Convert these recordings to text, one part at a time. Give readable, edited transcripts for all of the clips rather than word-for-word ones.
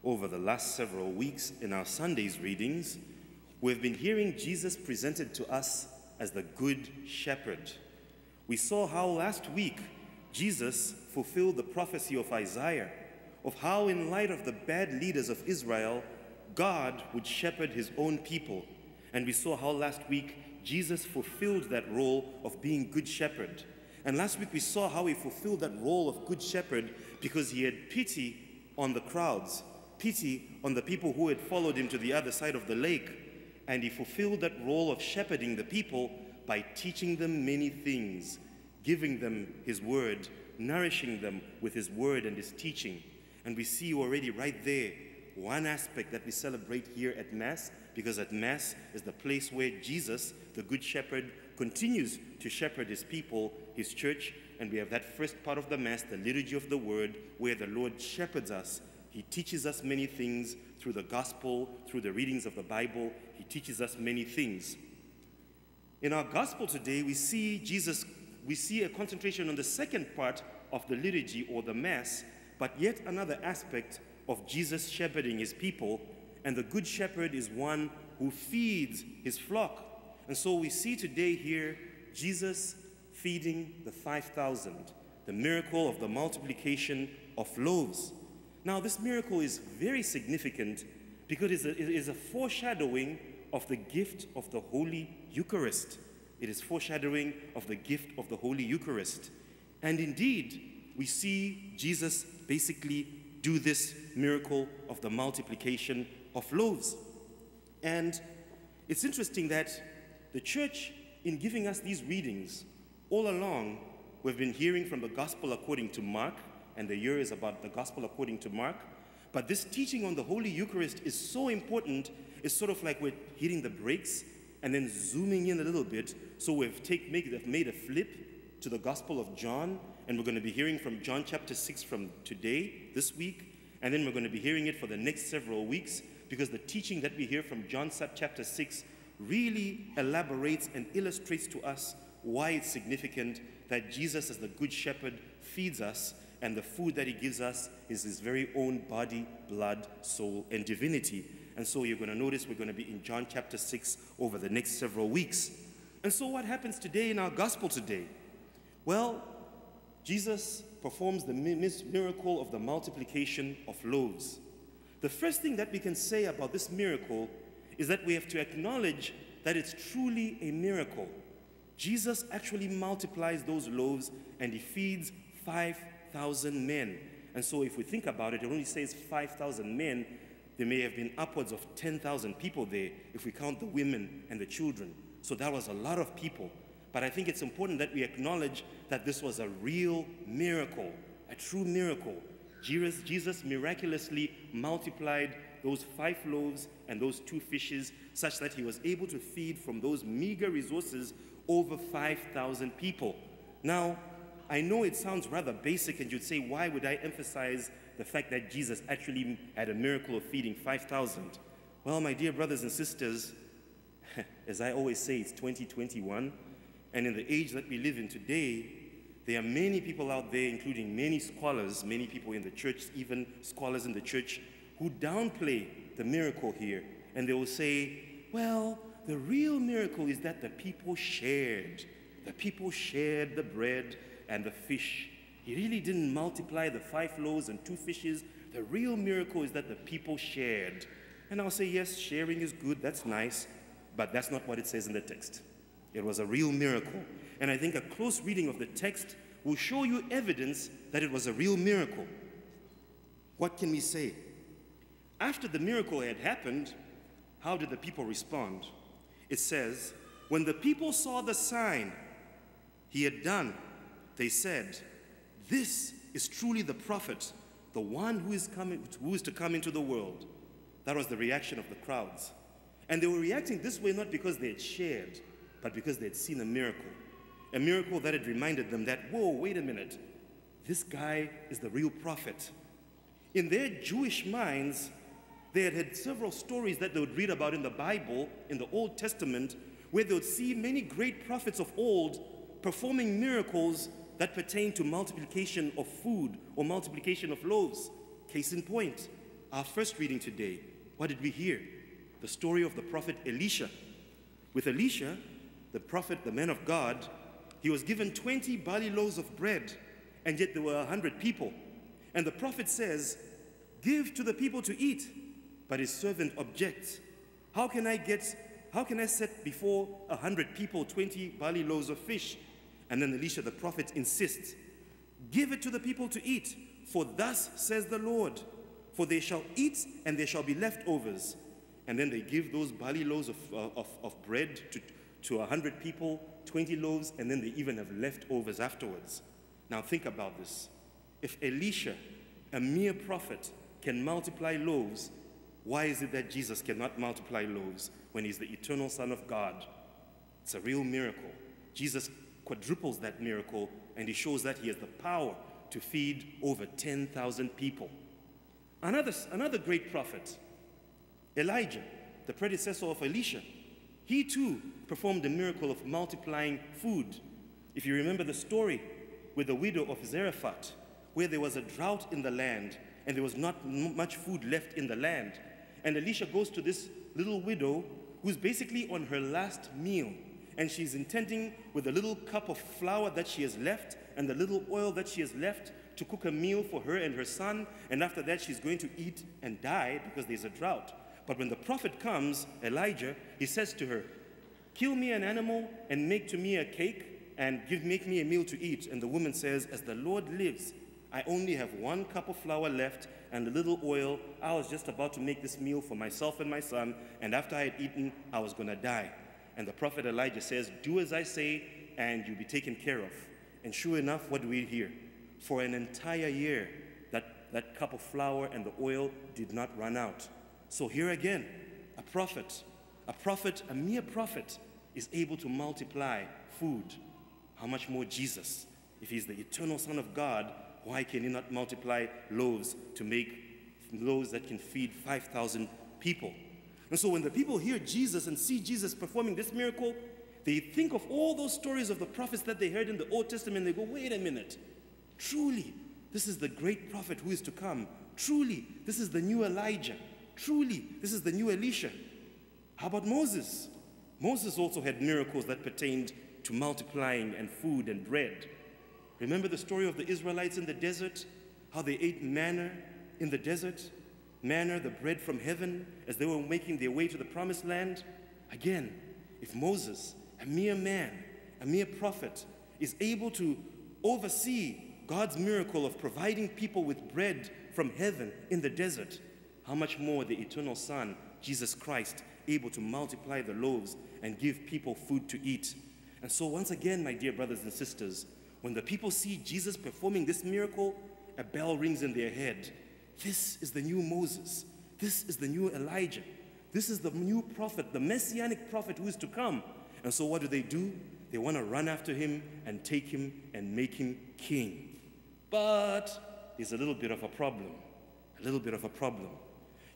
Over the last several weeks in our Sunday's readings, we've been hearing Jesus presented to us as the Good Shepherd. We saw how last week Jesus fulfilled the prophecy of Isaiah of how, in light of the bad leaders of Israel, God would shepherd his own people. And we saw how last week Jesus fulfilled that role of being Good Shepherd. And last week we saw how he fulfilled that role of Good Shepherd because he had pity on the crowds, pity on the people who had followed him to the other side of the lake. And he fulfilled that role of shepherding the people by teaching them many things, giving them his word, nourishing them with his word and his teaching. And we see already right there one aspect that we celebrate here at Mass, because at Mass is the place where Jesus, the Good Shepherd, continues to shepherd his people, his church. And we have that first part of the Mass, the liturgy of the word, where the Lord shepherds us. He teaches us many things through the gospel, through the readings of the Bible. He teaches us many things. In our gospel today, we see a concentration on the second part of the liturgy or the Mass, but yet another aspect of Jesus shepherding his people. And the Good Shepherd is one who feeds his flock. And so we see today here Jesus feeding the 5,000, the miracle of the multiplication of loaves. Now, this miracle is very significant because it is a foreshadowing of the gift of the Holy Eucharist. It is foreshadowing of the gift of the Holy Eucharist. And indeed, we see Jesus basically do this miracle of the multiplication of loaves. And it's interesting that the church, in giving us these readings, all along, we've been hearing from the Gospel according to Mark, and the year is about the Gospel according to Mark. But this teaching on the Holy Eucharist is so important. It's sort of like we're hitting the brakes and then zooming in a little bit. So we've made a flip to the Gospel of John, and we're going to be hearing from John chapter 6 from today, this week, and then we're going to be hearing it for the next several weeks, because the teaching that we hear from John chapter 6 really elaborates and illustrates to us why it's significant that Jesus as the Good Shepherd feeds us, and the food that he gives us is his very own body, blood, soul, and divinity. And so you're going to notice we're going to be in John chapter 6 over the next several weeks. And so what happens today in our gospel today? Well, Jesus performs the miracle of the multiplication of loaves. The first thing that we can say about this miracle is that we have to acknowledge that it's truly a miracle. Jesus actually multiplies those loaves and he feeds 5,000 men. And so if we think about it, it only says 5,000 men. There may have been upwards of 10,000 people there if we count the women and the children. So that was a lot of people. But I think it's important that we acknowledge that this was a real miracle, a true miracle. Jesus miraculously multiplied those 5 loaves and those 2 fishes such that he was able to feed from those meager resources over 5,000 people. Now, I know it sounds rather basic, and you'd say, why would I emphasize the fact that Jesus actually had a miracle of feeding 5,000? Well, my dear brothers and sisters, as I always say, it's 2021. And in the age that we live in today, there are many people out there, including many scholars, many people in the church, even scholars in the church, who downplay the miracle here. And they will say, well, the real miracle is that the people shared. The people shared the bread and the fish. He really didn't multiply the 5 loaves and 2 fishes. The real miracle is that the people shared. And I'll say, yes, sharing is good, that's nice, but that's not what it says in the text. It was a real miracle. And I think a close reading of the text will show you evidence that it was a real miracle. What can we say? After the miracle had happened, how did the people respond? It says, when the people saw the sign he had done, they said, this is truly the prophet, the one who is to come into the world. That was the reaction of the crowds. And they were reacting this way not because they had shared, but because they had seen a miracle that had reminded them that, whoa, wait a minute, this guy is the real prophet. In their Jewish minds, they had had several stories that they would read about in the Bible, in the Old Testament, where they would see many great prophets of old performing miracles that pertain to multiplication of food or multiplication of loaves. Case in point, our first reading today, what did we hear? The story of the prophet Elisha. With Elisha, the prophet, the man of God, he was given 20 barley loaves of bread, and yet there were 100 people. And the prophet says, "Give to the people to eat." But his servant objects. How can I set before 100 people 20 barley loaves of fish? And then Elisha the prophet insists, "Give it to the people to eat, for thus says the Lord, for they shall eat and there shall be leftovers." And then they give those barley loaves of bread to 100 people, 20 loaves, and then they even have leftovers afterwards. Now think about this. If Elisha, a mere prophet, can multiply loaves, why is it that Jesus cannot multiply loaves when he's the eternal Son of God? It's a real miracle. Jesus quadruples that miracle, and he shows that he has the power to feed over 10,000 people. Another great prophet, Elijah, the predecessor of Elisha, he too performed the miracle of multiplying food. If you remember the story with the widow of Zarephath, where there was a drought in the land and there was not much food left in the land. And Elisha goes to this little widow who's basically on her last meal. And she's intending, with a little cup of flour that she has left and the little oil that she has left, to cook a meal for her and her son. And after that, she's going to eat and die because there's a drought. But when the prophet comes, Elijah, he says to her, "Kill me an animal and make to me a cake and make me a meal to eat." And the woman says, "As the Lord lives, I only have 1 cup of flour left and a little oil. I was just about to make this meal for myself and my son, and after I had eaten, I was going to die." And the prophet Elijah says, "Do as I say, and you'll be taken care of." And sure enough, what do we hear? For an entire year, that cup of flour and the oil did not run out. So here again, a mere prophet, is able to multiply food. How much more Jesus? If he's the eternal Son of God, why can he not multiply loaves to make loaves that can feed 5,000 people? And so when the people hear Jesus and see Jesus performing this miracle, they think of all those stories of the prophets that they heard in the Old Testament. They go, wait a minute. Truly, this is the great prophet who is to come. Truly, this is the new Elijah. Truly, this is the new Elisha. How about Moses? Moses also had miracles that pertained to multiplying and food and bread. Remember the story of the Israelites in the desert? How they ate manna in the desert? Manna, the bread from heaven, as they were making their way to the promised land? Again, if Moses, a mere man, a mere prophet, is able to oversee God's miracle of providing people with bread from heaven in the desert, how much more the eternal Son, Jesus Christ, able to multiply the loaves and give people food to eat. And so once again, my dear brothers and sisters, when the people see Jesus performing this miracle, a bell rings in their head. This is the new Moses. This is the new Elijah. This is the new prophet, the messianic prophet who is to come. And so what do? They want to run after him and take him and make him king. But there's a little bit of a problem.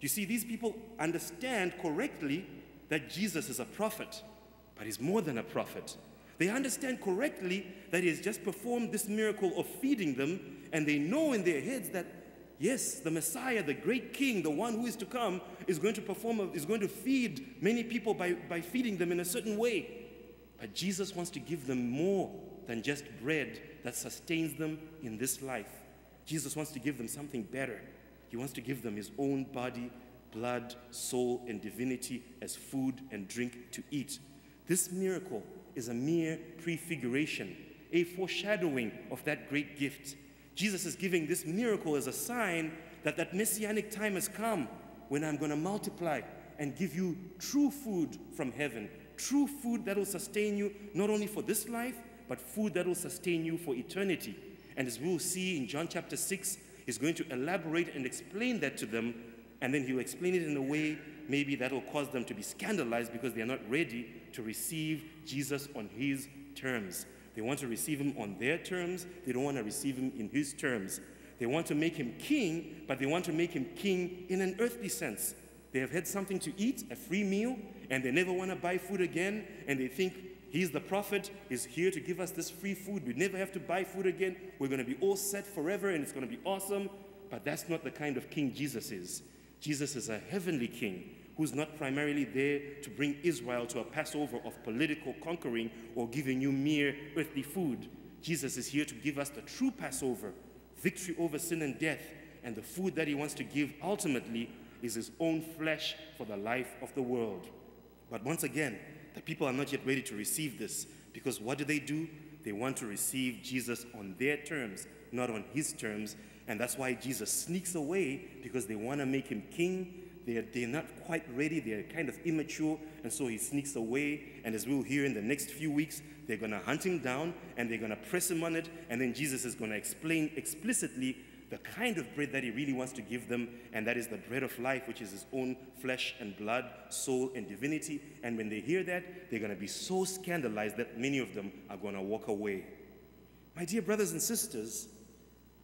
You see, these people understand correctly that Jesus is a prophet, but he's more than a prophet. They understand correctly that he has just performed this miracle of feeding them, and they know in their heads that, yes, the Messiah, the great king, the one who is to come, is going to feed many people by feeding them in a certain way. But Jesus wants to give them more than just bread that sustains them in this life. Jesus wants to give them something better. He wants to give them his own body, blood, soul, and divinity as food and drink to eat. This miracle is a mere prefiguration, a foreshadowing of that great gift. Jesus is giving this miracle as a sign that that messianic time has come when I'm going to multiply and give you true food from heaven, true food that will sustain you not only for this life, but food that will sustain you for eternity. And as we'll see in John chapter 6, he's going to elaborate and explain that to them, and then he'll explain it in a way maybe that will cause them to be scandalized because they are not ready to receive Jesus on his terms. They want to receive him on their terms. They don't want to receive him in his terms. They want to make him king, but they want to make him king in an earthly sense. They have had something to eat, a free meal, and they never want to buy food again, and they think he's the prophet, he's here to give us this free food. We never have to buy food again. We're going to be all set forever, and it's going to be awesome. But that's not the kind of king Jesus is. Jesus is a heavenly king who's not primarily there to bring Israel to a Passover of political conquering or giving you mere earthly food. Jesus is here to give us the true Passover, victory over sin and death, and the food that he wants to give ultimately is his own flesh for the life of the world. But once again, the people are not yet ready to receive this, because what do? They want to receive Jesus on their terms, not on his terms, and that's why Jesus sneaks away, because they want to make him king. They're not quite ready, they're kind of immature, and so he sneaks away, and as we'll hear in the next few weeks, they're going to hunt him down, and they're going to press him on it, and then Jesus is going to explain explicitly the kind of bread that he really wants to give them, and that is the bread of life, which is his own flesh and blood, soul and divinity. And when they hear that, they're going to be so scandalized that many of them are going to walk away. My dear brothers and sisters,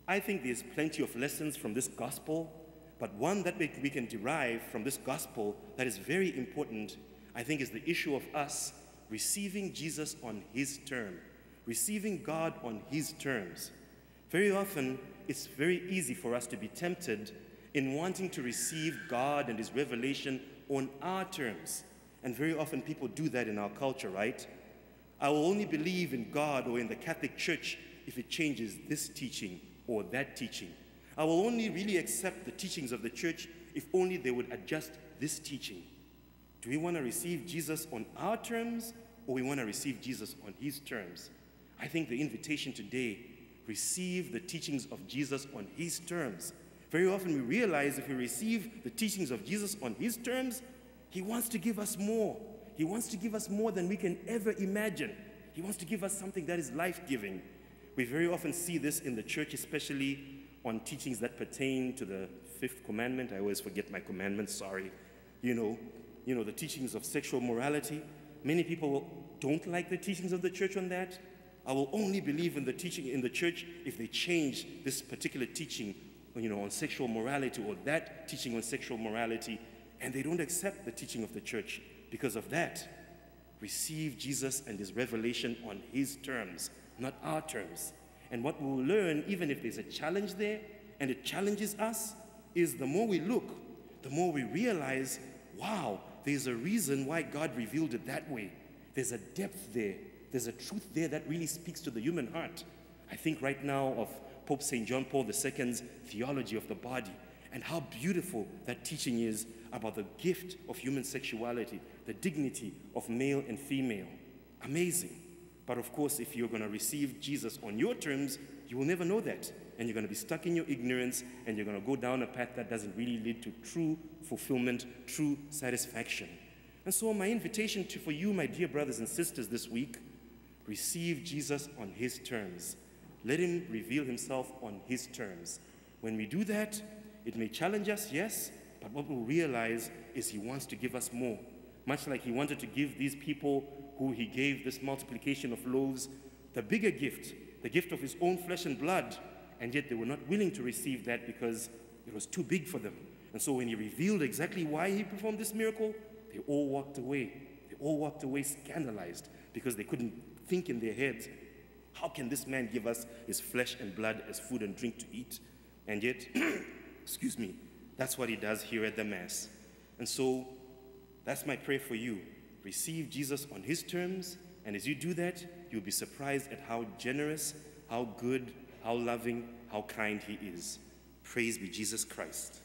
I think there's plenty of lessons from this gospel, but one that we can derive from this gospel that is very important, I think, is the issue of us receiving Jesus on his term, receiving God on his terms. Very often, it's very easy for us to be tempted in wanting to receive God and his revelation on our terms. And very often people do that in our culture, right? I will only believe in God or in the Catholic Church if it changes this teaching or that teaching. I will only really accept the teachings of the church if only they would adjust this teaching. Do we want to receive Jesus on our terms, or we want to receive Jesus on his terms? I think the invitation today, receive the teachings of Jesus on his terms. Very often we realize if we receive the teachings of Jesus on his terms, he wants to give us more. He wants to give us more than we can ever imagine. He wants to give us something that is life-giving. We very often see this in the church, especially on teachings that pertain to the fifth commandment. I always forget my commandments, sorry. You know, the teachings of sexual morality. Many people don't like the teachings of the church on that. I will only believe in the teaching in the church if they change this particular teaching, on sexual morality, or that teaching on sexual morality, and they don't accept the teaching of the church. Because of that, receive Jesus and his revelation on his terms, not our terms. And what we'll learn, even if there's a challenge there, and it challenges us, is the more we look, the more we realize, wow, there's a reason why God revealed it that way. There's a depth there. There's a truth there that really speaks to the human heart. I think right now of Pope St. John Paul II's theology of the body, and how beautiful that teaching is about the gift of human sexuality, the dignity of male and female. Amazing. But of course, if you're going to receive Jesus on your terms, you will never know that. And you're going to be stuck in your ignorance, and you're going to go down a path that doesn't really lead to true fulfillment, true satisfaction. And so my invitation for you, my dear brothers and sisters, this week, receive Jesus on his terms. Let him reveal himself on his terms. When we do that, it may challenge us, yes, but what we'll realize is he wants to give us more. Much like he wanted to give these people who he gave this multiplication of loaves the bigger gift, the gift of his own flesh and blood, and yet they were not willing to receive that because it was too big for them. And so when he revealed exactly why he performed this miracle, they all walked away. They all walked away scandalized because they couldn't think in their heads, how can this man give us his flesh and blood as food and drink to eat? And yet, excuse me, that's what he does here at the Mass. And so that's my prayer for you. Receive Jesus on his terms, and as you do that, you'll be surprised at how generous, how good, how loving, how kind he is. Praise be Jesus Christ.